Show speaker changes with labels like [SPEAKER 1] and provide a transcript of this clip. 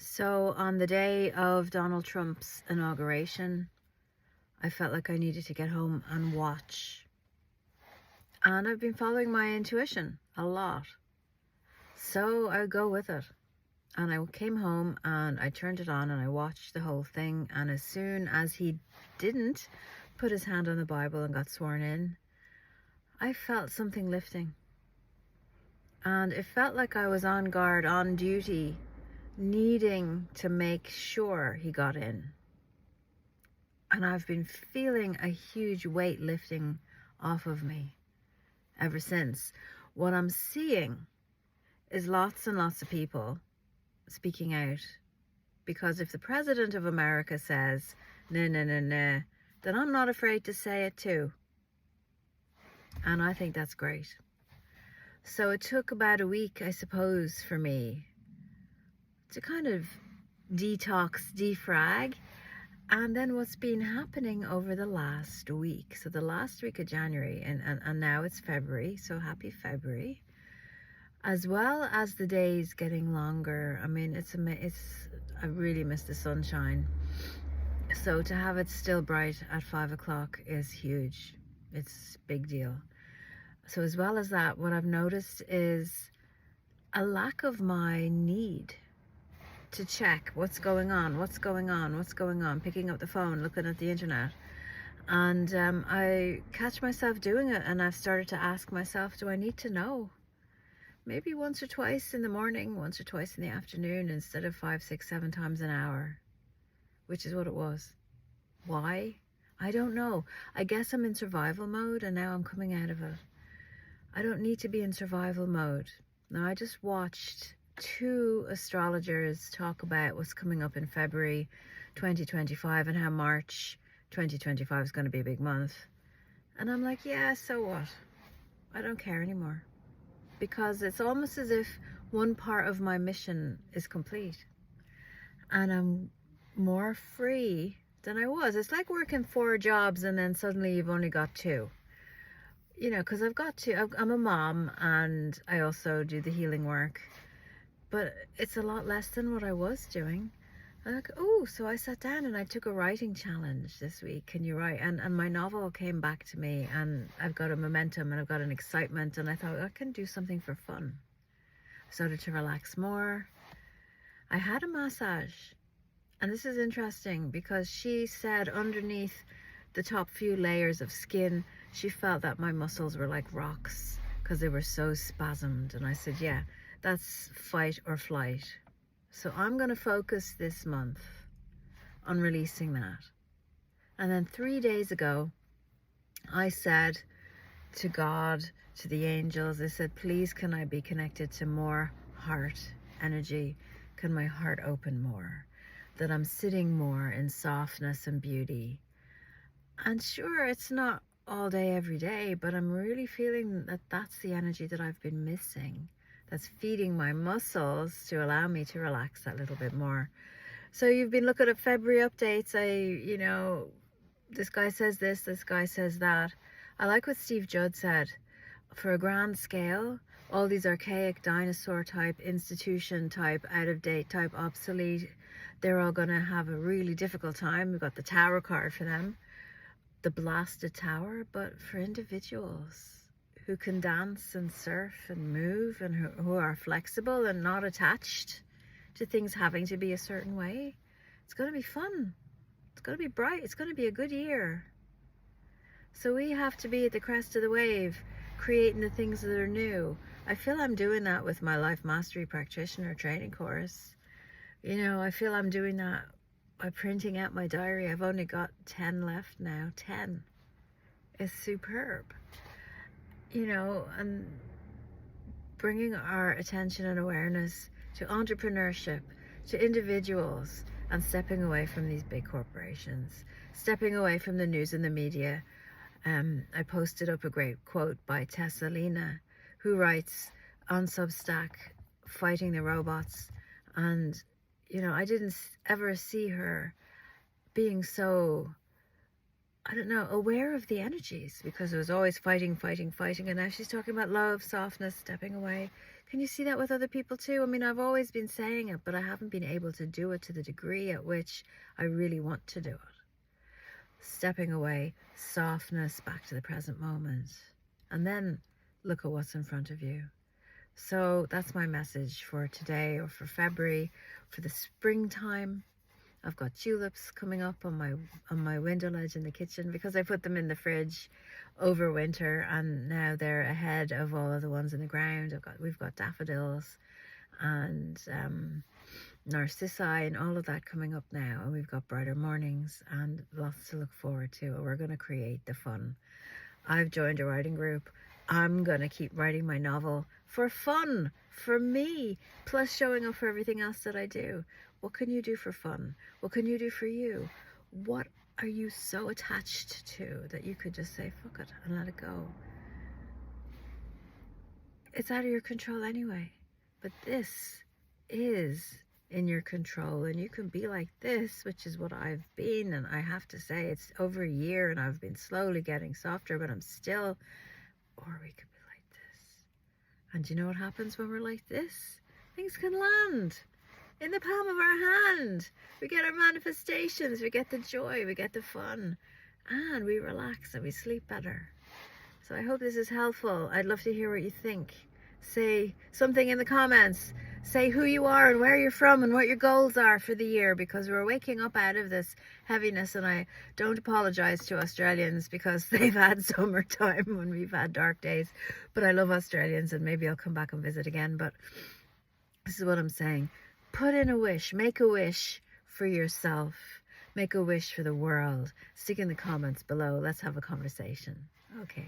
[SPEAKER 1] So on the day of Donald Trump's inauguration, I felt like I needed to get home and watch. And I've been following my intuition a lot. So I go with it. And I came home and I turned it on and I watched the whole thing. And as soon as he didn't put his hand on the Bible and got sworn in, I felt something lifting. And it felt like I was on guard, on duty, needing to make sure he got in. And I've been feeling a huge weight lifting off of me ever since. What I'm seeing is lots and lots of people speaking out, because if the president of America says, nah, nah, nah, nah, then I'm not afraid to say it too. And I think that's great. So it took about a week, I suppose, for me to kind of detox, defrag. And then what's been happening over the last week, so the last week of January, and now it's February, so happy February, as well as the days getting longer. I mean, I really miss the sunshine. So to have it still bright at 5 o'clock is huge. It's a big deal. So as well as that, what I've noticed is a lack of my need to check what's going on, picking up the phone, looking at the internet. And I catch myself doing it, and I've started to ask myself, do I need to know? Maybe once or twice in the morning, once or twice in the afternoon, instead of 5, 6, 7 times an hour, which is what it was. Why? I don't know. I guess I'm in survival mode, and now I'm coming out of it. I don't need to be in survival mode. Now, I just watched 2 astrologers talk about what's coming up in February 2025 and how March 2025 is going to be a big month. And I'm like, yeah, so what? I don't care anymore. Because it's almost as if one part of my mission is complete. And I'm more free than I was. It's like working 4 jobs and then suddenly you've only got 2. You know, because I'm a mom and I also do the healing work. But it's a lot less than what I was doing. I'm like, oh, so I sat down and I took a writing challenge this week. Can you write? And my novel came back to me, and I've got a momentum and I've got an excitement, and I thought I can do something for fun. I started to relax more. I had a massage, and this is interesting because she said underneath the top few layers of skin, she felt that my muscles were like rocks because they were so spasmed. And I said, yeah, that's fight or flight. So I'm going to focus this month on releasing that. And then 3 days ago, I said to God, to the angels, I said, please, can I be connected to more heart energy? Can my heart open more? That I'm sitting more in softness and beauty. And sure, it's not all day, every day, but I'm really feeling that that's the energy that I've been missing. That's feeding my muscles to allow me to relax that little bit more. So you've been looking at February updates. This guy says this guy says that. I like what Steve Judd said. For a grand scale, all these archaic dinosaur type, institution type, out of date type, obsolete, they're all going to have a really difficult time. We've got the tower card for them, the blasted tower. But for individuals who can dance and surf and move, and who are flexible and not attached to things having to be a certain way, it's going to be fun. It's going to be bright. It's going to be a good year. So we have to be at the crest of the wave, creating the things that are new. I feel I'm doing that with my Life Mastery Practitioner training course. I feel I'm doing that by printing out my diary. I've only got 10 left now. 10 is superb. And bringing our attention and awareness to entrepreneurship, to individuals, and stepping away from these big corporations, stepping away from the news and the media. I posted up a great quote by Tessa Lena, who writes on Substack, Fighting the Robots. And, I didn't ever see her being so, aware of the energies, because it was always fighting. And now she's talking about love, softness, stepping away. Can you see that with other people too? I mean, I've always been saying it, but I haven't been able to do it to the degree at which I really want to do it. Stepping away, softness, back to the present moment. And then look at what's in front of you. So that's my message for today, or for February, for the springtime. I've got tulips coming up on my window ledge in the kitchen because I put them in the fridge over winter, and now they're ahead of all of the ones in the ground. We've got daffodils and narcissi and all of that coming up now, and we've got brighter mornings and lots to look forward to. We're going to create the fun. I've joined a writing group. I'm going to keep writing my novel for fun, for me, plus showing up for everything else that I do. What can you do for fun? What can you do for you? What are you so attached to that you could just say, fuck it, and let it go? It's out of your control anyway. But this is in your control, and you can be like this, which is what I've been. And I have to say, it's over a year and I've been slowly getting softer, but I'm still, or we could be like this. And do you know what happens when we're like this? Things can land in the palm of our hand. We get our manifestations, we get the joy, we get the fun, and we relax and we sleep better. So I hope this is helpful. I'd love to hear what you think. Say something in the comments. Say who you are and where you're from and what your goals are for the year, because we're waking up out of this heaviness. And I don't apologize to Australians because they've had summertime when we've had dark days. But I love Australians, and maybe I'll come back and visit again. But this is what I'm saying. Put in a wish. Make a wish for yourself. Make a wish for the world. Stick in the comments below. Let's have a conversation. Okay.